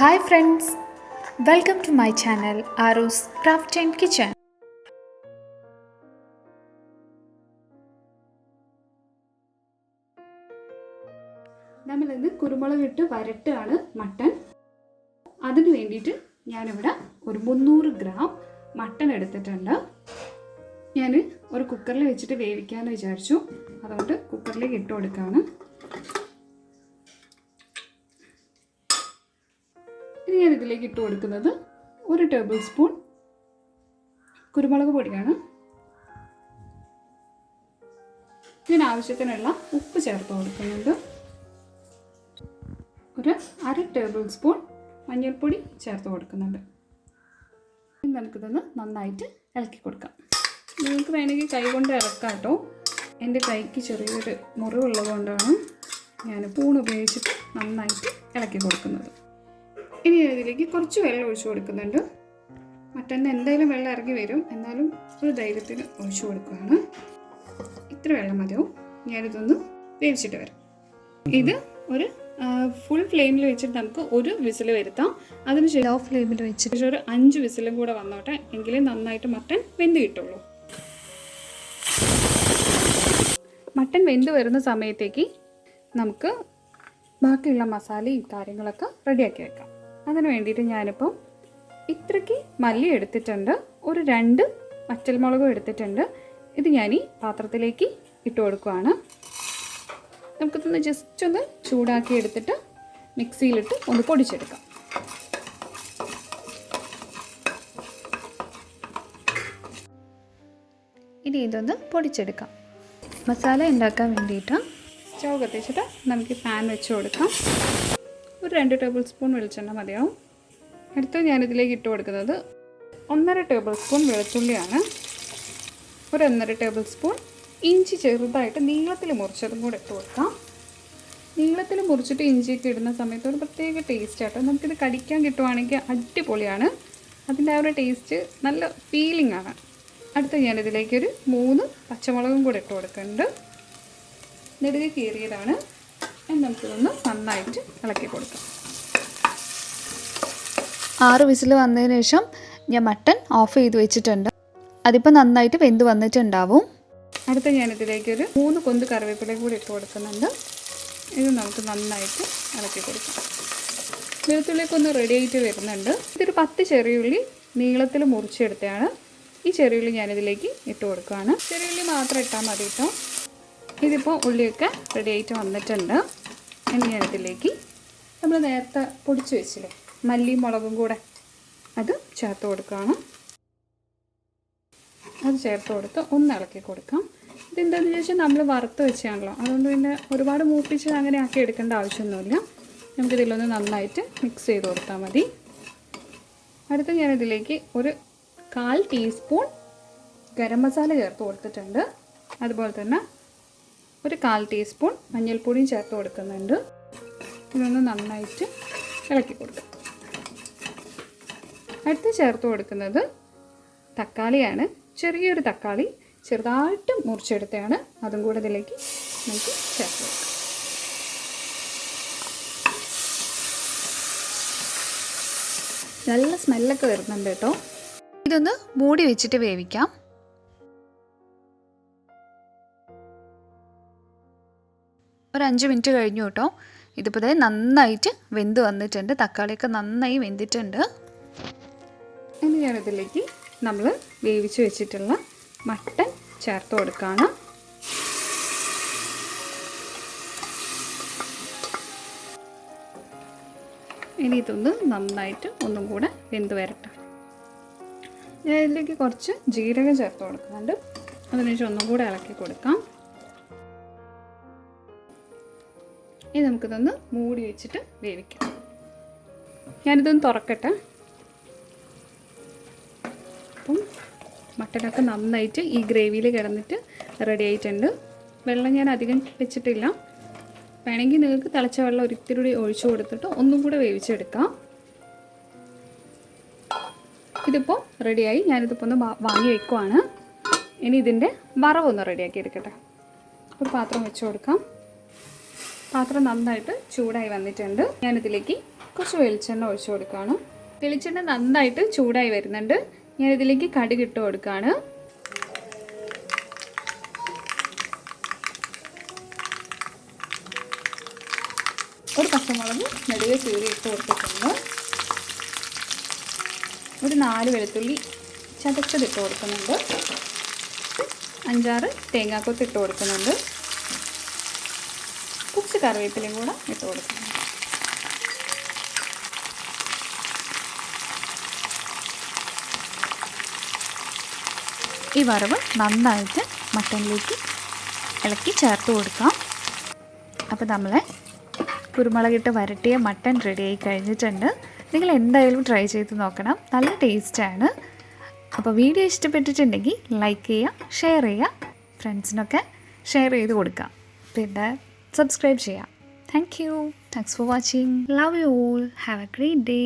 Hi friends, welcome to my channel Aru's Craft and Kitchen. നമ്മളിന്ന് കുരുമുളക് ഇട്ട് വരട്ടാണ് mutton. അതിനു വേണ്ടിയിട്ട് ഞാനിവിടെ ഒരു 300 ഗ്രാം മട്ടൻ എടുത്തിട്ടുണ്ട്. ഞാൻ ഒരു കുക്കറിൽ വെച്ചിട്ട് വേവിക്കാമെന്ന് വിചാരിച്ചു. അതുകൊണ്ട് കുക്കറിലേക്ക് ഇട്ട് കൊടുക്കുകയാണ്. ഇനി ഞാൻ ഇതിലേക്ക് ഇട്ട് കൊടുക്കുന്നത് 1 ടേബിൾ സ്പൂൺ കുരുമുളക് പൊടിയാണ്. ഇതിനാവശ്യത്തിനുള്ള ഉപ്പ് ചേർത്ത് കൊടുക്കുന്നുണ്ട്. ഒരു 1/2 ടേബിൾ സ്പൂൺ മഞ്ഞൾപ്പൊടി ചേർത്ത് കൊടുക്കുന്നുണ്ട്. നമുക്കിതൊന്ന് നന്നായിട്ട് ഇളക്കി കൊടുക്കാം. നിങ്ങൾക്ക് വേണമെങ്കിൽ കൈ കൊണ്ട് ഇളക്കാം കേട്ടോ. എൻ്റെ കൈക്ക് ചെറിയൊരു മുറിവുള്ളത് കൊണ്ടാണ് ഞാൻ സ്പൂൺ ഉപയോഗിച്ചിട്ട് നന്നായിട്ട് ഇളക്കി കൊടുക്കുന്നത്. ഇനി ഇതിലേക്ക് കുറച്ച് വെള്ളം ഒഴിച്ചു കൊടുക്കുന്നുണ്ട്. മട്ടൻ്റെ എന്തായാലും വെള്ളം ഇറങ്ങി വരും, എന്നാലും ഒരു ധൈര്യത്തിന് ഒഴിച്ചു കൊടുക്കുകയാണ്. ഇത്ര വെള്ളം മതിയാവും. ഞാനിതൊന്ന് വേവിച്ചിട്ട് വരാം. ഇത് ഒരു ഫുൾ ഫ്ലെയിമിൽ വെച്ചിട്ട് നമുക്ക് ഒരു വിസിൽ വരുത്താം. അതിനുശേഷം ലോ ഫ്ലെയിമിൽ വെച്ചിട്ട് ഒരു 5 വിസിലും കൂടെ വന്നോട്ടെ, എങ്കിലേ നന്നായിട്ട് മട്ടൻ വെന്ത് കിട്ടുള്ളൂ. മട്ടൻ വെന്ത് വരുന്ന സമയത്തേക്ക് നമുക്ക് ബാക്കിയുള്ള മസാലയും കാര്യങ്ങളൊക്കെ റെഡിയാക്കി വെക്കാം. അതിന് വേണ്ടിയിട്ട് ഞാനിപ്പം ഇത്രയ്ക്ക് മല്ലി എടുത്തിട്ടുണ്ട്, ഒരു 2 വറ്റൽമുളകും എടുത്തിട്ടുണ്ട്. ഇത് ഞാൻ ഈ പാത്രത്തിലേക്ക് ഇട്ട് കൊടുക്കുകയാണ്. നമുക്കിതൊന്ന് ജസ്റ്റ് ഒന്ന് ചൂടാക്കി എടുത്തിട്ട് മിക്സിയിലിട്ട് ഒന്ന് പൊടിച്ചെടുക്കാം. ഇനി ഇതൊന്ന് പൊടിച്ചെടുക്കാം. മസാല ഉണ്ടാക്കാൻ വേണ്ടിയിട്ട് സ്റ്റൗ കത്തിച്ചിട്ട് നമുക്ക് പാൻ വെച്ച് കൊടുക്കാം. ഒരു 2 ടേബിൾ സ്പൂൺ വെളിച്ചെണ്ണ മതിയാവും. അടുത്ത് ഞാനിതിലേക്ക് ഇട്ട് കൊടുക്കുന്നത് 1.5 ടേബിൾ സ്പൂൺ വെളുത്തുള്ളിയാണ്. ഒരു 1.5 ടേബിൾ സ്പൂൺ ഇഞ്ചി ചെറുതായിട്ട് നീളത്തിൽ മുറിച്ചതും കൂടെ ഇട്ട് കൊടുക്കാം. നീളത്തിൽ മുറിച്ചിട്ട് ഇഞ്ചിയൊക്കെ ഇടുന്ന സമയത്ത് ഒരു പ്രത്യേക ടേസ്റ്റ് ആട്ടോ. നമുക്കിത് കടിക്കാൻ കിട്ടുവാണെങ്കിൽ അടിപൊളിയാണ്. അതിൻ്റെ ആ ഒരു ടേസ്റ്റ് നല്ല ഫീലിംഗ് ആണ്. അടുത്ത് ഞാനിതിലേക്കൊരു 3 പച്ചമുളകും കൂടെ ഇട്ട് കൊടുക്കുന്നുണ്ട്. നെടുകെ കീറിയതാണ്. നമുക്കിതൊന്ന് നന്നായിട്ട് ഇളക്കി കൊടുക്കാം. 6 വിസിൽ വന്നതിന് ശേഷം ഞാൻ മട്ടൻ ഓഫ് ചെയ്ത് വെച്ചിട്ടുണ്ട്. അതിപ്പോൾ നന്നായിട്ട് വെന്ത് വന്നിട്ടുണ്ടാവും. അടുത്ത ഞാനിതിലേക്കൊരു 3 കൊന്ത് കറിവേപ്പിലയും കൂടി ഇട്ട് കൊടുക്കുന്നുണ്ട്. ഇത് നമുക്ക് നന്നായിട്ട് ഇളക്കി കൊടുക്കാം. വെളുത്തുള്ളിയൊക്കെ ഒന്ന് റെഡി ആയിട്ട് വരുന്നുണ്ട്. ഇതൊരു 10 ചെറിയുള്ളി നീളത്തിൽ മുറിച്ചെടുത്തതാണ്. ഈ ചെറിയുള്ളി ഞാനിതിലേക്ക് ഇട്ട് കൊടുക്കുകയാണ്. ചെറിയുള്ളി മാത്രം ഇട്ടാൽ മതി കേട്ടോ. ഇതിപ്പോൾ ഉള്ളിയൊക്കെ റെഡി ആയിട്ട് വന്നിട്ടുണ്ട്. ഇനി ഞാനിതിലേക്ക് നമ്മൾ നേരത്തെ പൊടിച്ച് വെച്ചില്ലേ മല്ലിയും മുളകും കൂടെ അത് ചേർത്ത് കൊടുക്കുകയാണ്. അത് ചേർത്ത് കൊടുത്ത് ഒന്ന് ഇളക്കി കൊടുക്കാം. ഇതെന്താണെന്ന് ചോദിച്ചാൽ നമ്മൾ വറുത്ത് വെച്ചാണല്ലോ, അതുകൊണ്ട് പിന്നെ ഒരുപാട് മൂപ്പിച്ച് അങ്ങനെ ആക്കി എടുക്കേണ്ട ആവശ്യമൊന്നുമില്ല. നമുക്കിതിലൊന്ന് നന്നായിട്ട് മിക്സ് ചെയ്ത് കൊടുത്താൽ മതി. അടുത്ത് ഞാനിതിലേക്ക് ഒരു 1/4 ടീസ്പൂൺ ഗരം മസാല ചേർത്ത് കൊടുത്തിട്ടുണ്ട്. അതുപോലെ തന്നെ ഒരു 1/4 ടീസ്പൂൺ മഞ്ഞൾപ്പൊടിയും ചേർത്ത് കൊടുക്കുന്നുണ്ട്. ഇതൊന്ന് നന്നായിട്ട് ഇളക്കി കൊടുക്കാം. അടുത്ത് ചേർത്ത് കൊടുക്കുന്നത് തക്കാളിയാണ്. ചെറിയൊരു തക്കാളി ചെറുതായിട്ട് മുറിച്ചെടുത്തതാണ്. അതും കൂടെ ഇതിലേക്ക് നമുക്ക് ചേർത്ത് കൊടുക്കാം. നല്ല സ്മെല്ലൊക്കെ വരുന്നുണ്ട് കേട്ടോ. ഇതൊന്ന് മൂടി വെച്ചിട്ട് വേവിക്കാം. ഒരു 5 മിനിറ്റ് കഴിഞ്ഞു കേട്ടോ. ഇതിപ്പോൾ നന്നായിട്ട് വെന്ത് വന്നിട്ടുണ്ട്. തക്കാളിയൊക്കെ നന്നായി വെന്തിട്ടുണ്ട്. ഇനി ഞാനിതിലേക്ക് നമ്മൾ വേവിച്ച് വെച്ചിട്ടുള്ള മട്ടൻ ചേർത്ത് കൊടുക്കുകയാണ്. ഇനി ഇതൊന്ന് നന്നായിട്ട് ഒന്നും കൂടെ വെന്ത് വരട്ടെ. ഞാൻ ഇതിലേക്ക് കുറച്ച് ജീരകം ചേർത്ത് കൊടുക്കുന്നുണ്ട്. അതിനുശേഷം ഒന്നും കൂടെ ഇളക്കി കൊടുക്കാം. ഇനി നമുക്കിതൊന്ന് മൂടി വെച്ചിട്ട് വേവിക്കാം. ഞാനിതൊന്ന് തുറക്കട്ടെ. അപ്പം മട്ടനൊക്കെ നന്നായിട്ട് ഈ ഗ്രേവിയിൽ കിടന്നിട്ട് റെഡി ആയിട്ടുണ്ട്. വെള്ളം ഞാൻ അധികം വെച്ചിട്ടില്ല. വേണമെങ്കിൽ നിങ്ങൾക്ക് തിളച്ച വെള്ളം ഒരിത്തിരി ഒഴിച്ചു കൊടുത്തിട്ട് ഒന്നും കൂടെ വേവിച്ചെടുക്കാം. ഇതിപ്പോൾ റെഡിയായി. ഞാനിതിപ്പോൾ ഒന്ന് വാങ്ങി വെക്കുവാണ്. ഇനി ഇതിൻ്റെ വറവൊന്ന് റെഡിയാക്കി എടുക്കട്ടെ. ഒരു പാത്രം വെച്ച് കൊടുക്കാം. പാത്രം നന്നായിട്ട് ചൂടായി വന്നിട്ടുണ്ട്. ഞാനിതിലേക്ക് കുറച്ച് വെളിച്ചെണ്ണ ഒഴിച്ച് കൊടുക്കുകയാണ്. വെളിച്ചെണ്ണ നന്നായിട്ട് ചൂടായി വരുന്നുണ്ട്. ഞാനിതിലേക്ക് കടുക് ഇട്ട് കൊടുക്കുകയാണ്. ഒരു പച്ചമുളക് നെടുകെ ചീറി ഇട്ട് കൊടുത്തിട്ടുണ്ട്. ഒരു 4 വെളുത്തുള്ളി ചതച്ചതിട്ട് കൊടുക്കുന്നുണ്ട്. 5-6 തേങ്ങാക്കൊത്ത് ഇട്ട് കൊടുക്കുന്നുണ്ട്. കുറച്ച് കറിവേപ്പിലയും കൂടെ ഇട്ട് കൊടുക്കുന്നുണ്ട്. ഈ വറവ് നന്നായിട്ട് മട്ടനിലേക്ക് ഇളക്കി ചേർത്ത് കൊടുക്കാം. അപ്പോൾ നമ്മളെ കുരുമുളകിട്ട് വരട്ടിയ മട്ടൻ റെഡിയായി കഴിഞ്ഞിട്ടുണ്ട്. നിങ്ങൾ എന്തായാലും ട്രൈ ചെയ്ത് നോക്കണം, നല്ല ടേസ്റ്റാണ്. അപ്പോൾ വീഡിയോ ഇഷ്ടപ്പെട്ടിട്ടുണ്ടെങ്കിൽ ലൈക്ക് ചെയ്യുക, ഷെയർ ചെയ്യുക, ഫ്രണ്ട്സിനൊക്കെ ഷെയർ ചെയ്ത് കൊടുക്കുക, പിന്നെ സബ്സ്ക്രൈബ് ചെയ്യുക. Thanks for watching. Love you all. Have A great day.